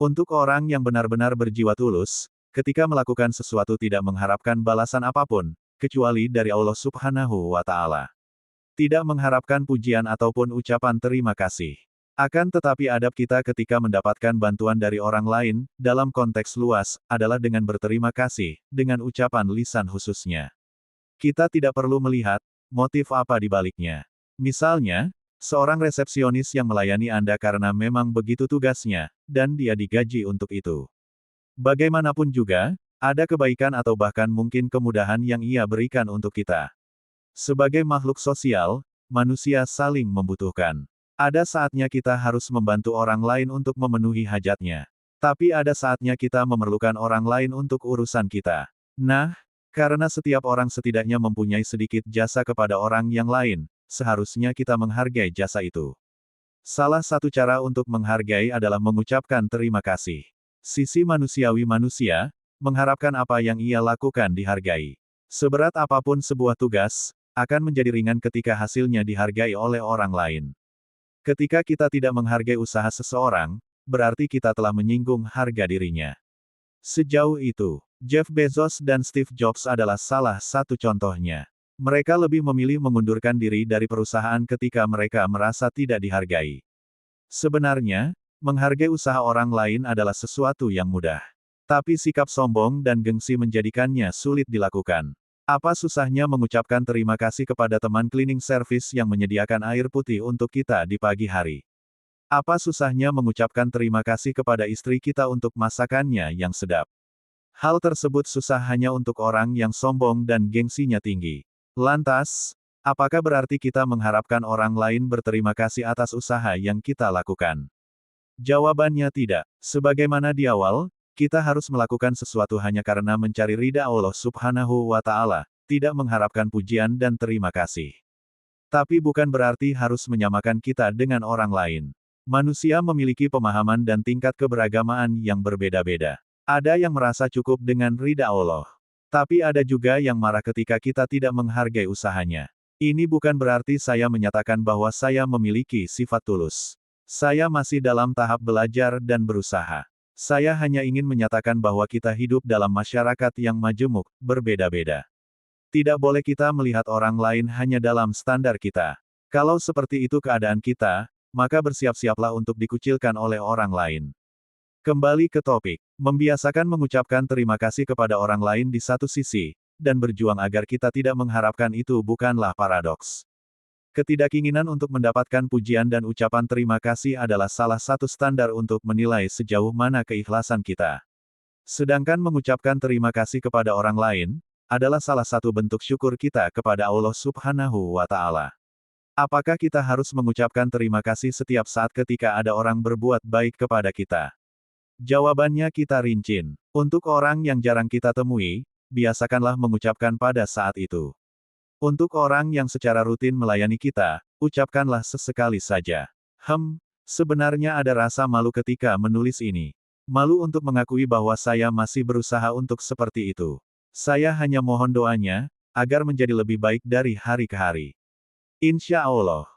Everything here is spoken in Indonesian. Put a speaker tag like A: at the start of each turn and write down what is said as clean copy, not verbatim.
A: Untuk orang yang benar-benar berjiwa tulus, ketika melakukan sesuatu tidak mengharapkan balasan apapun, kecuali dari Allah Subhanahu wa Ta'ala. Tidak mengharapkan pujian ataupun ucapan terima kasih. Akan tetapi adab kita ketika mendapatkan bantuan dari orang lain, dalam konteks luas, adalah dengan berterima kasih, dengan ucapan lisan khususnya. Kita tidak perlu melihat motif apa di baliknya. Misalnya, seorang resepsionis yang melayani Anda karena memang begitu tugasnya, dan dia digaji untuk itu. Bagaimanapun juga, ada kebaikan atau bahkan mungkin kemudahan yang ia berikan untuk kita. Sebagai makhluk sosial, manusia saling membutuhkan. Ada saatnya kita harus membantu orang lain untuk memenuhi hajatnya. Tapi ada saatnya kita memerlukan orang lain untuk urusan kita. Nah, karena setiap orang setidaknya mempunyai sedikit jasa kepada orang yang lain, seharusnya kita menghargai jasa itu. Salah satu cara untuk menghargai adalah mengucapkan terima kasih. Sisi manusiawi manusia, mengharapkan apa yang ia lakukan dihargai. Seberat apapun sebuah tugas, akan menjadi ringan ketika hasilnya dihargai oleh orang lain. Ketika kita tidak menghargai usaha seseorang, berarti kita telah menyinggung harga dirinya. Sejauh itu, Jeff Bezos dan Steve Jobs adalah salah satu contohnya. Mereka lebih memilih mengundurkan diri dari perusahaan ketika mereka merasa tidak dihargai. Sebenarnya, menghargai usaha orang lain adalah sesuatu yang mudah. Tapi sikap sombong dan gengsi menjadikannya sulit dilakukan. Apa susahnya mengucapkan terima kasih kepada teman cleaning service yang menyediakan air putih untuk kita di pagi hari? Apa susahnya mengucapkan terima kasih kepada istri kita untuk masakannya yang sedap? Hal tersebut susah hanya untuk orang yang sombong dan gengsinya tinggi. Lantas, apakah berarti kita mengharapkan orang lain berterima kasih atas usaha yang kita lakukan? Jawabannya tidak. Sebagaimana di awal, kita harus melakukan sesuatu hanya karena mencari ridha Allah Subhanahu wa Ta'ala, tidak mengharapkan pujian dan terima kasih. Tapi bukan berarti harus menyamakan kita dengan orang lain. Manusia memiliki pemahaman dan tingkat keberagamaan yang berbeda-beda. Ada yang merasa cukup dengan ridha Allah. Tapi ada juga yang marah ketika kita tidak menghargai usahanya. Ini bukan berarti saya menyatakan bahwa saya memiliki sifat tulus. Saya masih dalam tahap belajar dan berusaha. Saya hanya ingin menyatakan bahwa kita hidup dalam masyarakat yang majemuk, berbeda-beda. Tidak boleh kita melihat orang lain hanya dalam standar kita. Kalau seperti itu keadaan kita, maka bersiap-siaplah untuk dikucilkan oleh orang lain. Kembali ke topik, membiasakan mengucapkan terima kasih kepada orang lain di satu sisi, dan berjuang agar kita tidak mengharapkan itu bukanlah paradoks. Ketidakinginan untuk mendapatkan pujian dan ucapan terima kasih adalah salah satu standar untuk menilai sejauh mana keikhlasan kita. Sedangkan mengucapkan terima kasih kepada orang lain, adalah salah satu bentuk syukur kita kepada Allah Subhanahu wa Ta'ala. Apakah kita harus mengucapkan terima kasih setiap saat ketika ada orang berbuat baik kepada kita? Jawabannya kita rincin. Untuk orang yang jarang kita temui, biasakanlah mengucapkan pada saat itu. Untuk orang yang secara rutin melayani kita, ucapkanlah sesekali saja. Sebenarnya ada rasa malu ketika menulis ini. Malu untuk mengakui bahwa saya masih berusaha untuk seperti itu. Saya hanya mohon doanya, agar menjadi lebih baik dari hari ke hari. Insya Allah.